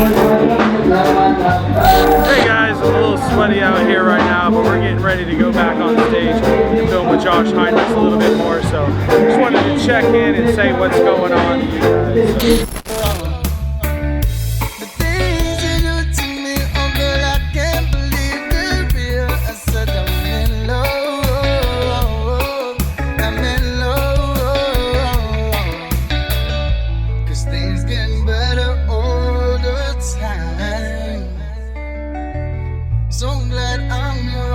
Hey guys, I'm a little sweaty out here right now, but we're getting ready to go back on stage and film with Josh Heinrich a little bit more. So just wanted to check in and say what's going on with you guys. So.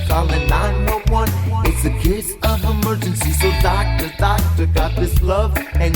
Calling 911, it's a case of emergency. So doctor, got this love and